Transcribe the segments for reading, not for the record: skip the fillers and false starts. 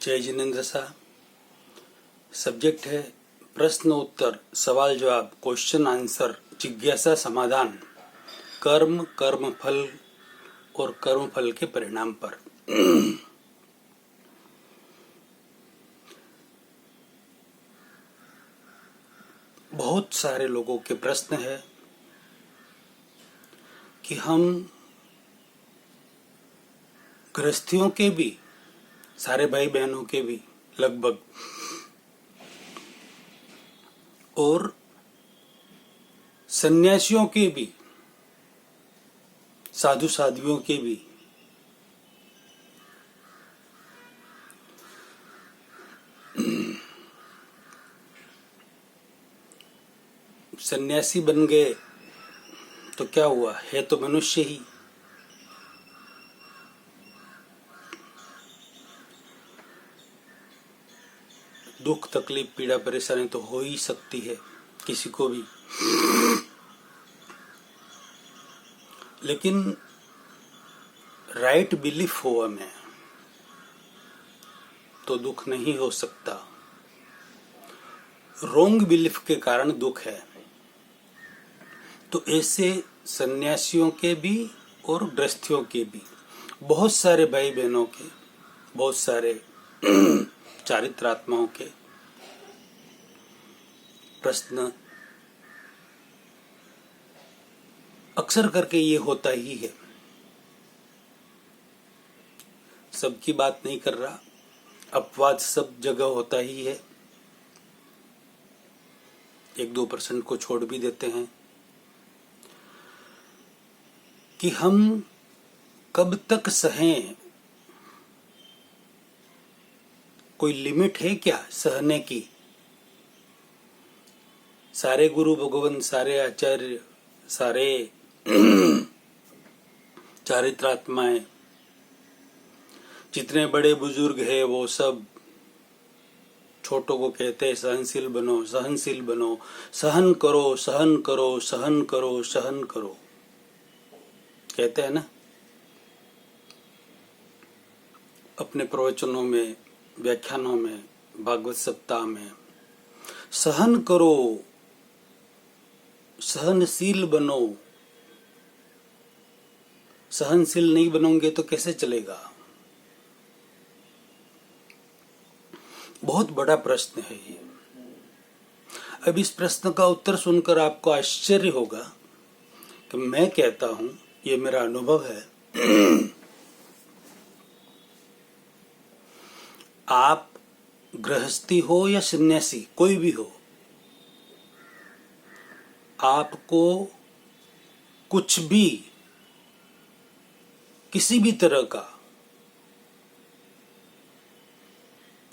जय जिनेन्द्र साहब। सब्जेक्ट है प्रश्न उत्तर सवाल जवाब क्वेश्चन आंसर जिज्ञासा समाधान कर्म कर्म फल और कर्म फल के परिणाम पर। बहुत सारे लोगों के प्रश्न है कि हम गृहस्थियों के भी, सारे भाई बहनों के भी लगभग, और सन्यासियों के भी, साधु साध्वियों के भी सन्यासी बन गए तो क्या हुआ, है तो मनुष्य ही। दुख तकलीफ पीड़ा परेशानी तो हो ही सकती है किसी को भी, लेकिन राइट बिलीफ हो हमें तो दुख नहीं हो सकता। रॉन्ग बिलीफ के कारण दुख है। तो ऐसे सन्यासियों के भी और गृहस्थियों के भी, बहुत सारे भाई बहनों के, बहुत सारे चारित्रात्माओं के प्रश्न अक्सर करके ये होता ही है। सबकी बात नहीं कर रहा, अपवाद सब जगह होता ही है, 1-2% को छोड़ भी देते हैं कि हम कब तक सहें। कोई लिमिट है क्या सहने की? सारे गुरु भगवान, सारे आचार्य, सारे चारित्रात्माएं, जितने बड़े बुजुर्ग हैं वो सब छोटों को कहते हैं सहनशील बनो, सहनशील बनो, सहन करो, सहन करो, सहन करो, सहन करो, कहते हैं ना अपने प्रवचनों में, व्याख्यानों में, भागवत सप्ताह में। सहन करो, सहनशील बनो। सहनशील नहीं बनोगे तो कैसे चलेगा? बहुत बड़ा प्रश्न है ये। अब इस प्रश्न का उत्तर सुनकर आपको आश्चर्य होगा कि मैं कहता हूं, ये मेरा अनुभव है, आप गृहस्थी हो या सन्यासी, कोई भी हो, आपको कुछ भी, किसी भी तरह का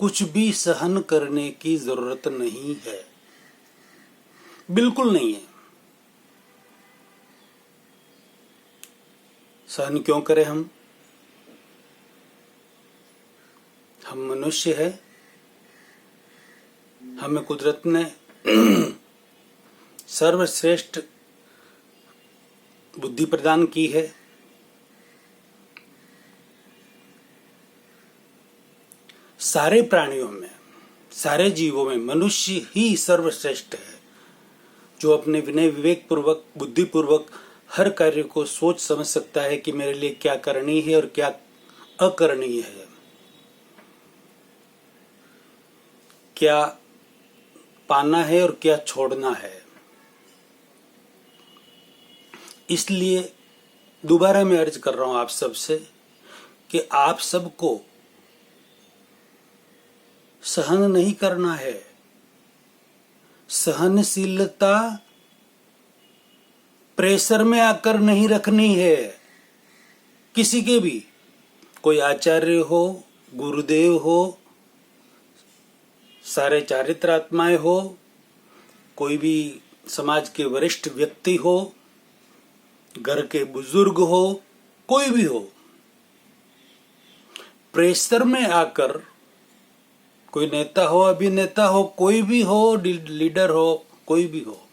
कुछ भी सहन करने की जरूरत नहीं है, बिल्कुल नहीं है। सहन क्यों करें हम मनुष्य है, हमें कुदरत ने सर्वश्रेष्ठ बुद्धि प्रदान की है। सारे प्राणियों में, सारे जीवों में मनुष्य ही सर्वश्रेष्ठ है, जो अपने विनय विवेक पूर्वक, बुद्धि पूर्वक हर कार्य को सोच समझ सकता है कि मेरे लिए क्या करनी है और क्या अकरणीय है, क्या पाना है और क्या छोड़ना है। इसलिए दोबारा मैं अर्ज कर रहा हूं आप सबसे कि आप सबको सहन नहीं करना है। सहनशीलता प्रेशर में आकर नहीं रखनी है किसी के भी, कोई आचार्य हो, गुरुदेव हो, सारे चारित्रात्माएं हो, कोई भी समाज के वरिष्ठ व्यक्ति हो, घर के बुजुर्ग हो, कोई भी हो, प्रेशर में आकर, कोई नेता हो, अभिनेता हो, कोई भी हो, लीडर हो, कोई भी हो,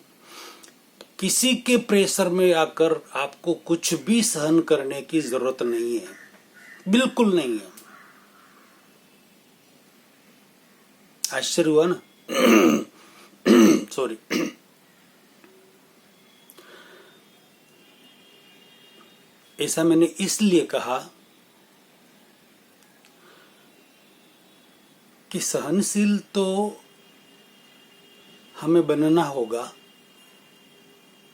किसी के प्रेशर में आकर आपको कुछ भी सहन करने की जरूरत नहीं है, बिल्कुल नहीं है। आश्चर्य हुआ ना। सॉरी। ऐसा मैंने इसलिए कहा कि सहनशील तो हमें बनना होगा,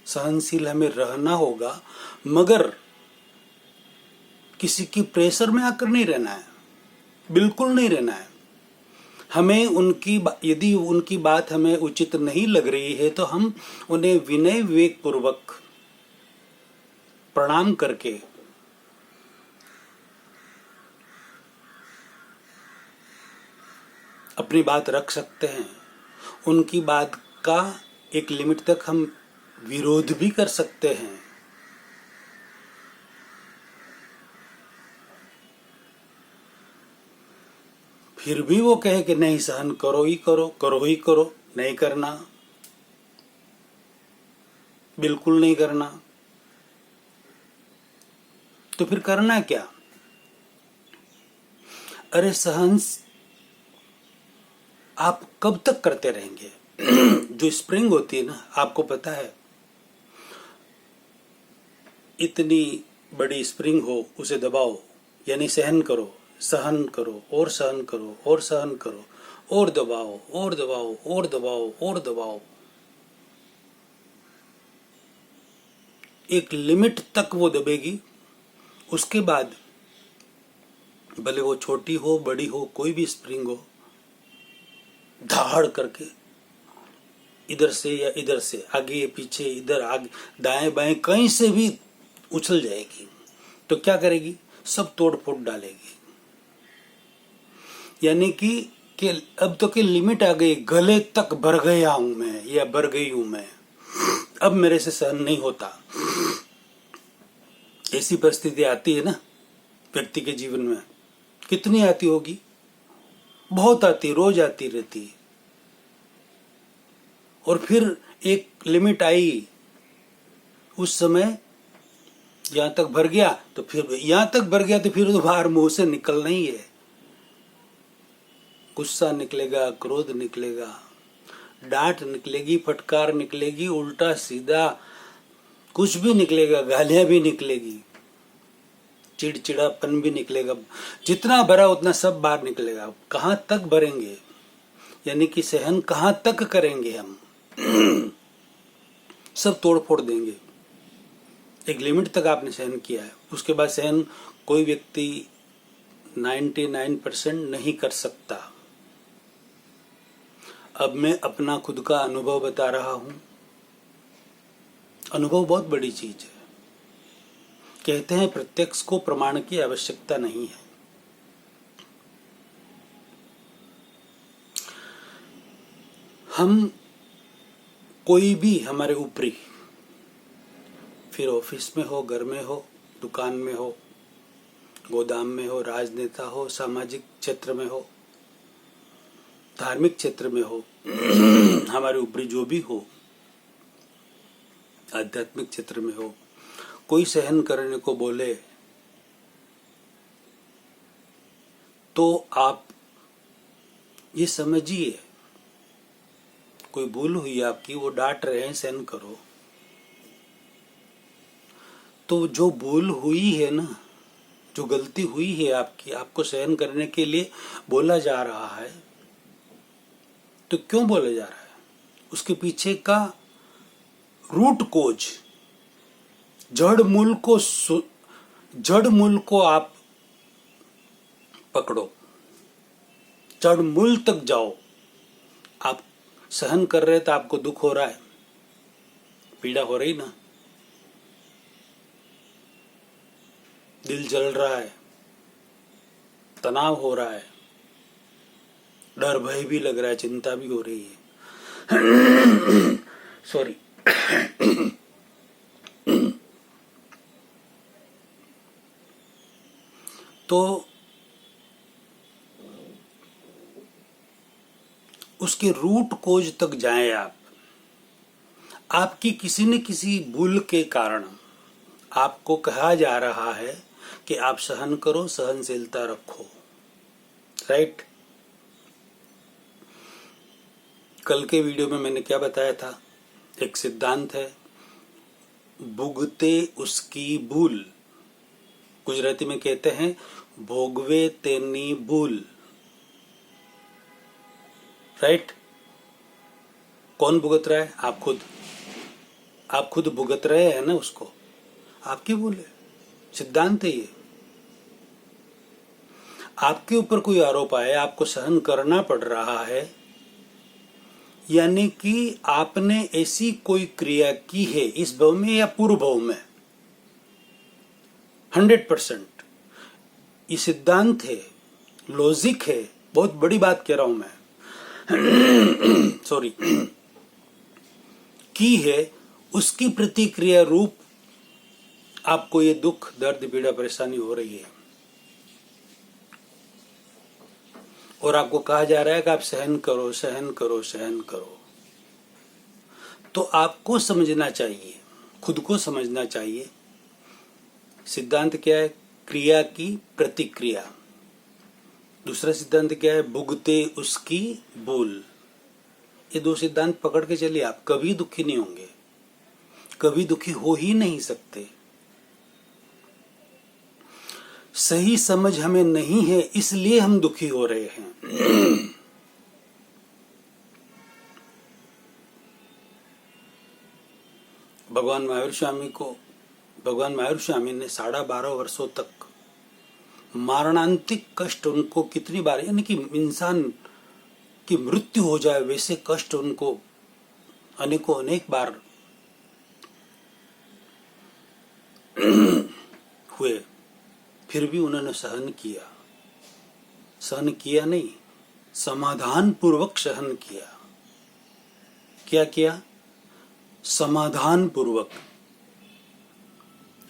सहनशील हमें रहना होगा, मगर किसी की प्रेशर में आकर नहीं रहना है, बिल्कुल नहीं रहना है। हमें यदि उनकी बात हमें उचित नहीं लग रही है तो हम उन्हें विनय विवेक पूर्वक प्रणाम करके अपनी बात रख सकते हैं। उनकी बात का एक लिमिट तक हम विरोध भी कर सकते हैं। फिर भी वो कहे कि नहीं, सहन करो ही करो, करो ही करो, नहीं करना, बिल्कुल नहीं करना, तो फिर करना क्या? अरे सहन आप कब तक करते रहेंगे? जो स्प्रिंग होती है ना, आपको पता है, इतनी बड़ी स्प्रिंग हो, उसे दबाओ, यानी सहन करो, सहन करो और सहन करो और सहन करो और दबाओ और दबाओ और दबाओ और दबाओ, एक लिमिट तक वो दबेगी। उसके बाद भले वो छोटी हो बड़ी हो, कोई भी स्प्रिंग हो, धाड़ करके इधर से या इधर से, आगे पीछे, इधर आगे दाएं बाएं, कहीं से भी उछल जाएगी। तो क्या करेगी? सब तोड़ फोड़ डालेगी। यानी कि अब तो की लिमिट आ गई, गले तक भर गया हूं मैं या भर गई हूं मैं, अब मेरे से सहन नहीं होता। ऐसी परिस्थिति आती है ना व्यक्ति के जीवन में। कितनी आती होगी? बहुत आती, रोज आती रहती है। और फिर एक लिमिट आई, उस समय यहां तक भर गया तो फिर यहां तक भर गया तो फिर तो बाहर मुंह से निकलना ही है। गुस्सा निकलेगा, क्रोध निकलेगा, डांट निकलेगी, फटकार निकलेगी, उल्टा सीधा कुछ भी निकलेगा, गालियां भी निकलेगी, चिड़चिड़ापन भी निकलेगा। जितना भरा उतना सब बाहर निकलेगा। कहां तक भरेंगे? यानी कि सहन कहां तक करेंगे हम? सब तोड़ फोड़ देंगे। एक लिमिट तक आपने सहन किया है, उसके बाद सहन कोई व्यक्ति 99% नहीं कर सकता। अब मैं अपना खुद का अनुभव बता रहा हूं। अनुभव बहुत बड़ी चीज है। कहते हैं प्रत्यक्ष को प्रमाण की आवश्यकता नहीं है। हम कोई भी हमारे ऊपरी, फिर ऑफिस में हो, घर में हो, दुकान में हो, गोदाम में हो, राजनेता हो, सामाजिक क्षेत्र में हो, धार्मिक क्षेत्र में हो, हमारे ऊपरी जो भी हो, आध्यात्मिक क्षेत्र में हो, कोई सहन करने को बोले तो आप ये समझिए कोई भूल हुई आपकी, वो डांट रहे हैं सहन करो। तो जो भूल हुई है ना, जो गलती हुई है आपकी, आपको सहन करने के लिए बोला जा रहा है, तो क्यों बोला जा रहा है? उसके पीछे का रूट कोज, जड़ मूल को आप पकड़ो, जड़ मूल तक जाओ। आप सहन कर रहे तो आपको दुख हो रहा है, पीड़ा हो रही ना, दिल जल रहा है, तनाव हो रहा है, डर भय भी लग रहा है, चिंता भी हो रही है। सॉरी। तो उसके रूट कोज तक जाएं आप। आपकी किसी न किसी भूल के कारण आपको कहा जा रहा है कि आप सहन करो, सहनशीलता रखो, राइट? कल के वीडियो में मैंने क्या बताया था? एक सिद्धांत है, भुगते उसकी भूल। गुजराती में कहते हैं भोगवे तेनी भूल। राइट? कौन भुगत रहा है? आप खुद। आप खुद भुगत रहे हैं ना उसको, आपकी भूल है। सिद्धांत है ये। आपके ऊपर कोई आरोप आए, आपको सहन करना पड़ रहा है, यानी कि आपने ऐसी कोई क्रिया की है इस भव में या पूर्व भव में। 100% ये सिद्धांत है, लॉजिक है। बहुत बड़ी बात कह रहा हूं मैं सॉरी की है, उसकी प्रतिक्रिया रूप आपको ये दुख, दर्द, पीड़ा, परेशानी हो रही है और आपको कहा जा रहा है कि आप सहन करो, सहन करो, सहन करो। तो आपको समझना चाहिए, खुद को समझना चाहिए। सिद्धांत क्या है? क्रिया की प्रतिक्रिया। दूसरा सिद्धांत क्या है? भुगते उसकी भूल। ये दो सिद्धांत पकड़ के चलिए, आप कभी दुखी नहीं होंगे, कभी दुखी हो ही नहीं सकते। सही समझ हमें नहीं है, इसलिए हम दुखी हो रहे हैं। भगवान महावीर स्वामी ने 12.5 वर्षों तक मारणांतिक कष्ट उनको कितनी बार, यानी कि इंसान की मृत्यु हो जाए वैसे कष्ट उनको अनेकों अनेक बार हुए, फिर भी उन्होंने सहन किया। सहन किया नहीं, समाधान पूर्वक सहन किया। क्या किया? समाधान पूर्वक।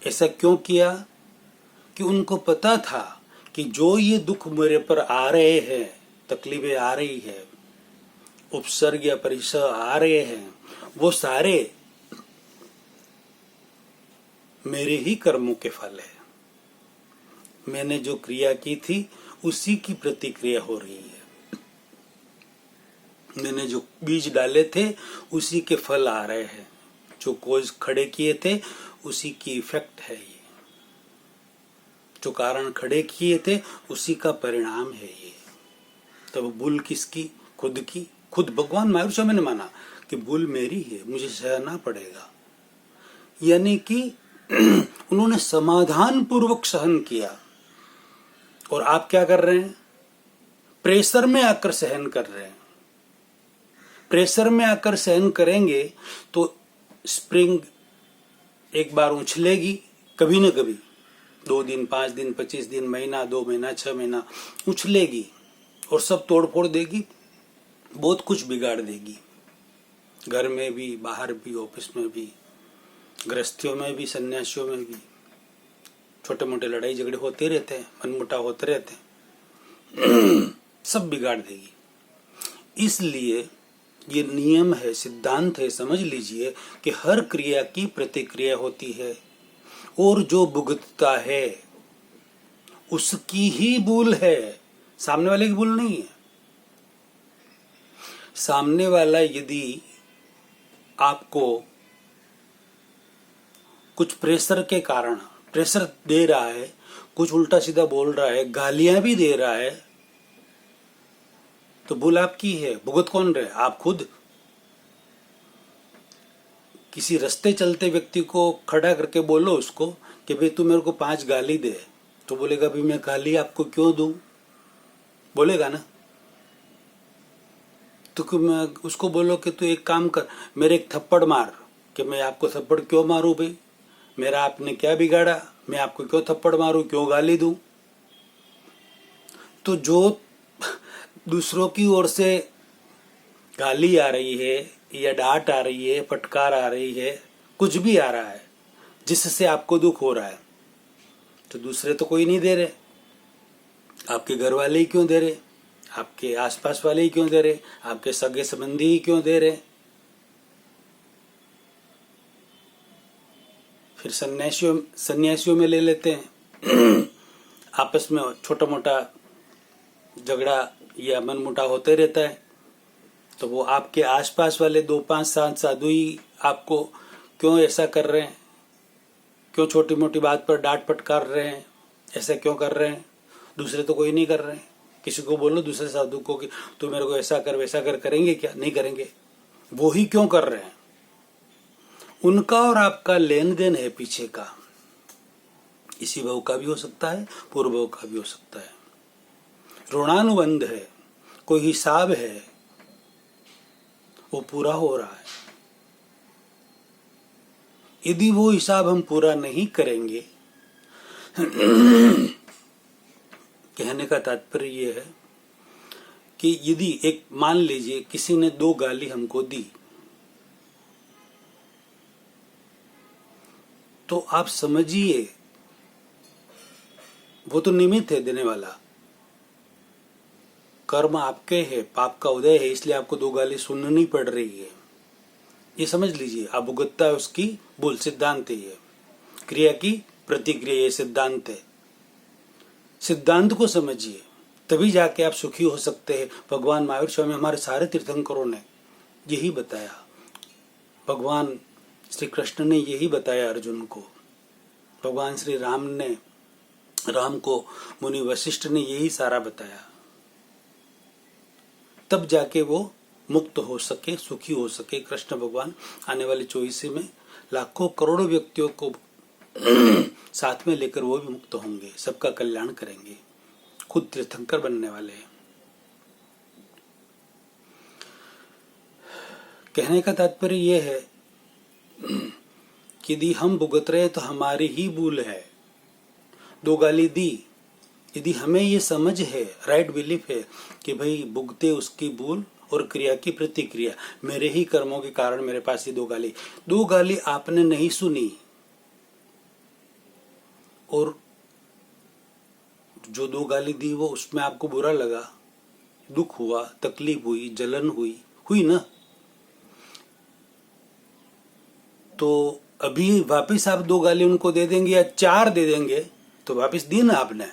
ऐसा क्यों किया? कि उनको पता था कि जो ये दुख मेरे पर आ रहे हैं, तकलीफें आ रही है, उपसर्ग या परिसर आ रहे हैं, वो सारे मेरे ही कर्मों के फल है। मैंने जो क्रिया की थी उसी की प्रतिक्रिया हो रही है। मैंने जो बीज डाले थे उसी के फल आ रहे हैं। जो कोज खड़े किए थे उसी की इफेक्ट है ये। जो कारण खड़े किए थे उसी का परिणाम है ये। तब भूल किसकी? खुद की। खुद भगवान महावीर स्वामी ने माना कि भूल मेरी है, मुझे सहना पड़ेगा। यानी कि उन्होंने समाधान पूर्वक सहन किया। और आप क्या कर रहे हैं? प्रेशर में आकर सहन कर रहे हैं। प्रेशर में आकर सहन करेंगे तो स्प्रिंग एक बार उछलेगी, कभी न कभी, 2 दिन, 5 दिन, 25 दिन, महीना, 2 महीना, 6 महीना उछलेगी और सब तोड़ फोड़ देगी, बहुत कुछ बिगाड़ देगी। घर में भी, बाहर भी, ऑफिस में भी, गृहस्थियों में भी, सन्यासियों में भी छोटे मोटे लड़ाई झगड़े होते रहते हैं, मनमुटाव होते रहते हैं, सब बिगाड़ देगी। इसलिए ये नियम है, सिद्धांत है, समझ लीजिए कि हर क्रिया की प्रतिक्रिया होती है और जो भुगतता है उसकी ही भूल है, सामने वाले की भूल नहीं है। सामने वाला यदि आपको कुछ प्रेशर के कारण प्रेशर दे रहा है, कुछ उल्टा सीधा बोल रहा है, गालियां भी दे रहा है, तो भूल आपकी है। भुगत कौन रहे? आप खुद। किसी रास्ते चलते व्यक्ति को खड़ा करके बोलो उसको कि भाई तू मेरे को 5 गाली दे, तो बोलेगा भाई मैं गाली आपको क्यों दूं? बोलेगा ना। तो मैं उसको बोलो कि तू एक काम कर, मेरे एक थप्पड़ मार, कि मैं आपको थप्पड़ क्यों मारूं भाई? मेरा आपने क्या बिगाड़ा? मैं आपको क्यों थप्पड़ मारूं, क्यों गाली दूं? तो जो दूसरों की ओर से गाली आ रही है या डांट आ रही है, फटकार आ रही है, कुछ भी आ रहा है जिससे आपको दुख हो रहा है, तो दूसरे तो कोई नहीं दे रहे। आपके घर वाले ही क्यों दे रहे? आपके आसपास वाले ही क्यों दे रहे? आपके सगे संबंधी ही क्यों दे रहे? फिर सन्यासियों में ले लेते हैं आपस में छोटा मोटा झगड़ा या मनमुटाव होते रहता है। तो वो आपके आसपास वाले 2-5-7 साधु ही आपको क्यों ऐसा कर रहे हैं, क्यों छोटी मोटी बात पर डांट फटकार रहे हैं, ऐसा क्यों कर रहे हैं? दूसरे तो कोई नहीं कर रहे हैं। किसी को बोलो दूसरे साधु को कि तू मेरे को ऐसा कर वैसा कर, करेंगे क्या? नहीं करेंगे। वो ही क्यों कर रहे हैं? उनका और आपका लेन देन है पीछे का, इसी भाव का भी हो सकता है, पूर्व भाव का भी हो सकता है। ऋणानुबंध है, कोई हिसाब है, वो पूरा हो रहा है। यदि वो हिसाब हम पूरा नहीं करेंगे, कहने का तात्पर्य ये है कि यदि एक मान लीजिए किसी ने 2 गाली हमको दी, तो आप समझिए वो तो निमित्त है देने वाला, कर्म आपके है, पाप का उदय है, इसलिए आपको 2 गाली सुननी पड़ रही है। ये समझ लीजिए, आप भुगतता है उसकी भूल, सिद्धांत है ये। क्रिया की प्रतिक्रिया, ये सिद्धांत है। सिद्धांत को समझिए, तभी जाके आप सुखी हो सकते हैं। भगवान महावीर स्वामी, हमारे सारे तीर्थंकरों ने यही बताया, भगवान श्री कृष्ण ने यही बताया अर्जुन को, भगवान श्री राम को मुनि वशिष्ठ ने यही सारा बताया। तब जाके वो मुक्त हो सके, सुखी हो सके। कृष्ण भगवान आने वाले 24 में लाखों करोड़ों व्यक्तियों को साथ में लेकर वो भी मुक्त होंगे, सबका कल्याण करेंगे, खुद तीर्थंकर बनने वाले हैं। कहने का तात्पर्य यह है कि यदि हम भुगत रहे तो हमारी ही भूल है। 2 गाली दी, यदि हमें ये समझ है, राइट बिलीफ है कि भाई भुगते उसकी भूल और क्रिया की प्रतिक्रिया, मेरे ही कर्मों के कारण मेरे पास ये 2 गाली आपने नहीं सुनी, और जो 2 गाली दी वो उसमें आपको बुरा लगा, दुख हुआ, तकलीफ हुई, जलन हुई ना, तो अभी वापस आप 2 गाली उनको दे देंगे या 4 दे देंगे, तो वापस दी ना आपने,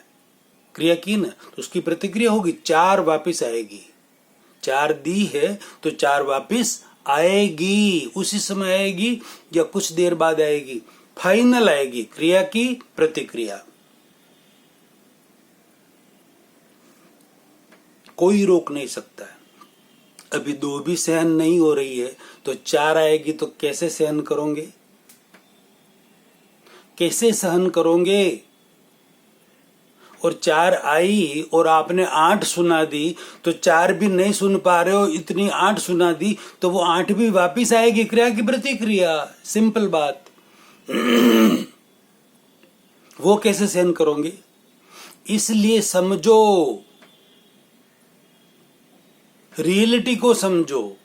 क्रिया की ना, तो उसकी प्रतिक्रिया होगी, 4 वापस आएगी। 4 दी है तो 4 वापस आएगी, उसी समय आएगी या कुछ देर बाद आएगी, फाइनल आएगी क्रिया की प्रतिक्रिया। कोई रोक नहीं सकता है। अभी 2 भी सहन नहीं हो रही है तो 4 आएगी, तो कैसे सहन करोगे? कैसे सहन करोगे? और 4 आई और आपने 8 सुना दी, तो 4 भी नहीं सुन पा रहे हो, इतनी 8 सुना दी, तो वो 8 भी वापिस आएगी, क्रिया की प्रतिक्रिया। सिंपल बात। वो कैसे सहन करोगे? इसलिए समझो, रियलिटी को समझो।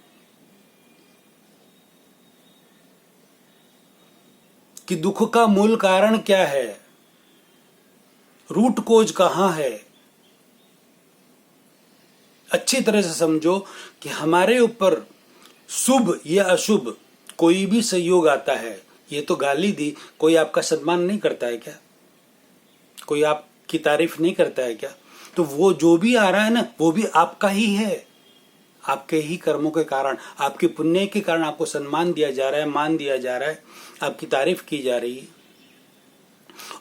कि दुख का मूल कारण क्या है, रूट कोज कहां है। अच्छी तरह से समझो कि हमारे ऊपर शुभ या अशुभ कोई भी संयोग आता है। ये तो गाली दी, कोई आपका सम्मान नहीं करता है क्या? कोई आपकी तारीफ नहीं करता है क्या? तो वो जो भी आ रहा है ना, वो भी आपका ही है, आपके ही कर्मों के कारण, आपके पुण्य के कारण आपको सम्मान दिया जा रहा है, मान दिया जा रहा है, आपकी तारीफ की जा रही है।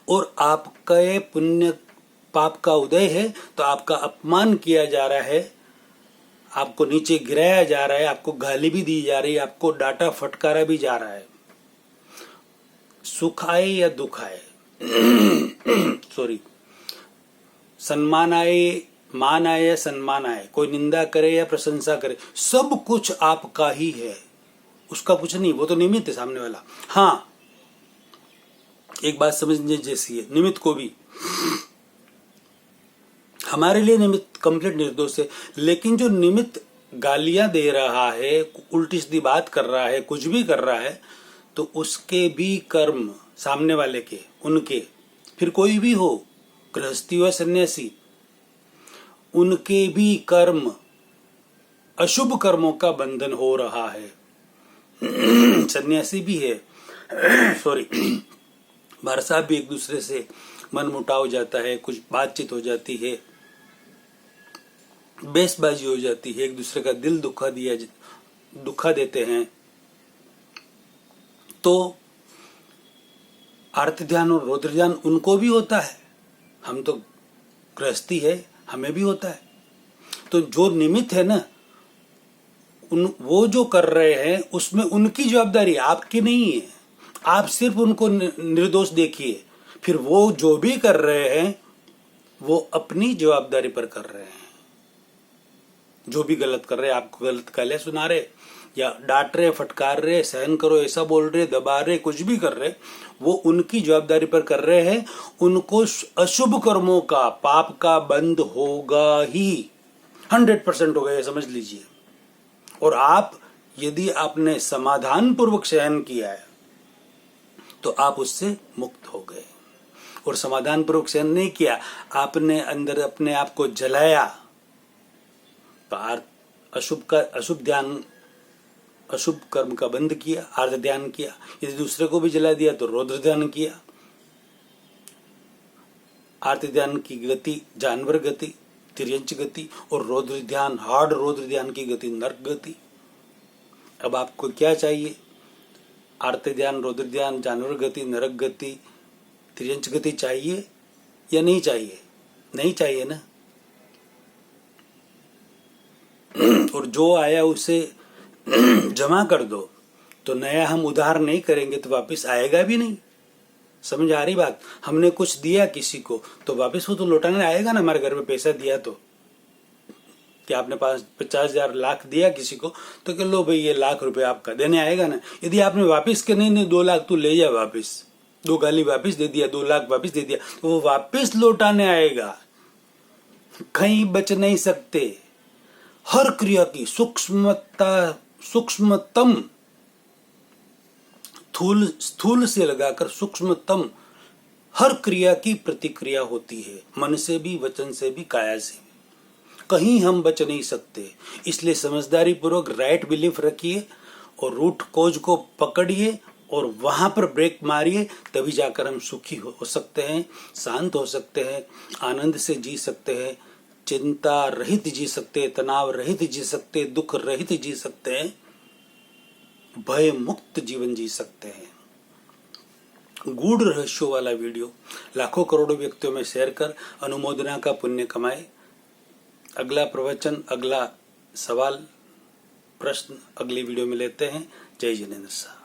और आपके पुण्य पाप का उदय है तो आपका अपमान किया जा रहा है, आपको नीचे गिराया जा रहा है, आपको गाली भी दी जा रही है, आपको डांटा फटकारा भी जा रहा है। सुख आए या दुख आए सॉरी, सम्मान आए, मान आए या सम्मान आए, कोई निंदा करे या प्रशंसा करे, सब कुछ आपका ही है, उसका कुछ नहीं, वो तो निमित्त है सामने वाला। हाँ, एक बात समझने जैसी है, निमित्त को भी, हमारे लिए निमित्त कंप्लीट निर्दोष है, लेकिन जो निमित्त गालियां दे रहा है, उल्टी सीधी बात कर रहा है, कुछ भी कर रहा है, तो उसके भी कर्म, सामने वाले के, उनके, फिर कोई भी हो, गृहस्थी हो सन्यासी, उनके भी कर्म, अशुभ कर्मों का बंधन हो रहा है। सन्यासी भी है, सॉरी, भाई साहब भी एक दूसरे से मन मुटाव हो जाता है, कुछ बातचीत हो जाती है, बेसबाजी हो जाती है, एक दूसरे का दिल दुखा देते हैं, तो आरती ध्यान और रौद्र ध्यान उनको भी होता है। हम तो गृहस्थी है, हमें भी होता है। तो जो निमित्त है ना, वो जो कर रहे हैं उसमें उनकी जवाबदारी, आपकी नहीं है। आप सिर्फ उनको निर्दोष देखिए, फिर वो जो भी कर रहे हैं वो अपनी जवाबदारी पर कर रहे हैं। जो भी गलत कर रहे हैं, आपको गलत गालियां सुना रहे या डांट रहे, फटकार रहे, सहन करो ऐसा बोल रहे, दबा रहे, कुछ भी कर रहे, वो उनकी जवाबदारी पर कर रहे हैं। उनको अशुभ कर्मों का, पाप का बंद होगा ही, 100% होगा, ये समझ लीजिए। और आप यदि आपने समाधान पूर्वक सहन किया है तो आप उससे मुक्त हो गए। और समाधान पूर्वक सहन नहीं किया, आपने अंदर अपने आप को जलाया, अशुभ कर्म का बंद किया, आर्त ध्यान किया। यदि दूसरे को भी जला दिया तो रौद्र ध्यान किया। आर्त ध्यान की गति जानवर गति, तिर्यंच गति, और रौद्र ध्यान, हार्ड रौद्र ध्यान की गति नरक गति। अब आपको क्या चाहिए? आर्त ध्यान, रौद्र ध्यान, जानवर गति, नरक गति, तिर्यंच गति चाहिए या नहीं चाहिए? नहीं चाहिए ना। और जो आया उसे जमा कर दो, तो नया हम उधार नहीं करेंगे तो वापस आएगा भी नहीं। समझ आ रही बात? हमने कुछ दिया किसी को तो वापस वो तो लौटाने आएगा ना। हमारे घर में पैसा दिया तो कि आपने 50,000 लाख दिया किसी को, तो कह लो भाई ये लाख रुपए आपका, देने आएगा ना। यदि आपने वापस के नहीं 2 लाख तू ले जा वापस, 2 गाली वापस दे दिया, 2 लाख वापस दे दिया, तो वो वापस लौटाने आएगा, कहीं बच नहीं सकते। हर क्रिया की सूक्ष्मतम, स्थूल से लगाकर सूक्ष्मतम हर क्रिया की प्रतिक्रिया होती है, मन से भी, वचन से भी, काया से भी। कहीं हम बच नहीं सकते। इसलिए समझदारी पूर्वक राइट बिलीफ रखिए और रूट कोज को पकड़िए और वहां पर ब्रेक मारिए, तभी जाकर हम सुखी हो सकते हैं, शांत हो सकते हैं, आनंद से जी सकते हैं, चिंता रहित जी सकते हैं, तनाव रहित जी सकते हैं, दुख रहित जी सकते हैं, भय मुक्त जीवन जी सकते हैं। गूढ़ रहस्यों वाला वीडियो लाखों करोड़ों व्यक्तियों में शेयर कर अनुमोदना का पुण्य कमाए। अगला प्रवचन, अगला सवाल, प्रश्न अगली वीडियो में लेते हैं। जय जिनेंद्र साहब।